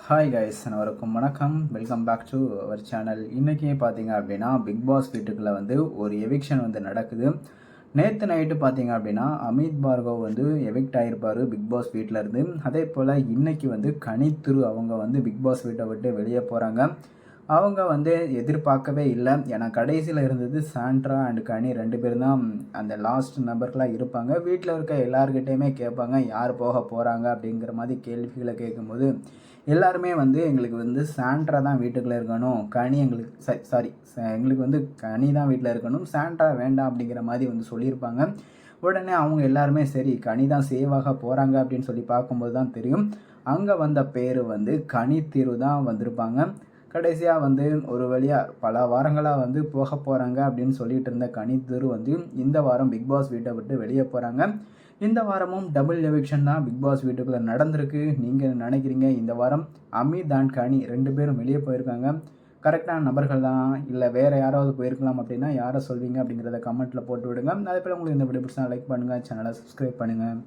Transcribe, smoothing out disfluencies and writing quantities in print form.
Hi guys, அனைவருக்கும் வணக்கம். Welcome back to our channel. இன்றைக்கி பார்த்தீங்க அப்படின்னா பிக் பாஸ் வீட்டுக்குள்ளே ஒரு எவிக்ஷன் நடக்குது. நேற்று நைட்டு பார்த்தீங்க அப்படின்னா அமித் பார்கவ் எவிக்ட் ஆகிருப்பார் பிக் பாஸ் வீட்டிலேருந்து. அதே போல் இன்றைக்கி கனித்துரு அவங்க பிக் பாஸ் வீட்டை விட்டு வெளியே போகிறாங்க. அவங்க எதிர்பார்க்கவே இல்லை. ஏன்னா கடைசியில் இருந்தது சாண்ட்ரா அண்ட் கனி 2 பேர் தான் அந்த லாஸ்ட் நம்பர்களாக இருப்பாங்க. வீட்டில் இருக்க எல்லாருக்கிட்டையுமே கேட்பாங்க யார் போக போகிறாங்க அப்படிங்கிற மாதிரி கேள்விகளை கேட்கும்போது எல்லாருமே எங்களுக்கு சாண்ட்ரா தான் வீட்டுக்குள்ளே இருக்கணும், கனி எங்களுக்கு எங்களுக்கு கனி தான் வீட்டில் இருக்கணும், சாண்ட்ரா வேண்டாம் அப்படிங்கிற மாதிரி சொல்லியிருப்பாங்க. உடனே அவங்க எல்லாருமே சரி கனி தான் சேவாக போகிறாங்க அப்படின்னு சொல்லி பார்க்கும்போது தான் தெரியும் அங்கே வந்த பேர் கனித்திரு தான் வந்திருப்பாங்க. கடைசியாக ஒரு வழியாக பல வாரங்களாக போக போகிறாங்க அப்படின்னு சொல்லிட்டு இருந்த கனித்திரு இந்த வாரம் பிக் பாஸ் வீட்டை விட்டு வெளியே போகிறாங்க. இந்த வாரமும் டபுள் எவிக்ஷன் தான் பிக் பாஸ் வீட்டுக்குள்ளே நடந்திருக்கு. நீங்கள் நினைக்கிறீங்க இந்த வாரம் அமித் அண்ட் கனி 2 பேரும் வெளியே போயிருக்காங்க, கரெக்டான நபர்கள் தான் இல்லை வேறு யாராவது போயிருக்கலாம் அப்படின்னா யாரை சொல்வீங்க அப்படிங்கிறத கமெண்ட்டில் போட்டு விடுங்க. அதே போல் உங்களுக்கு இந்த வீடியோ பிடிச்சா லைக் பண்ணுங்கள், சேனலை சப்ஸ்கிரைப் பண்ணுங்கள்.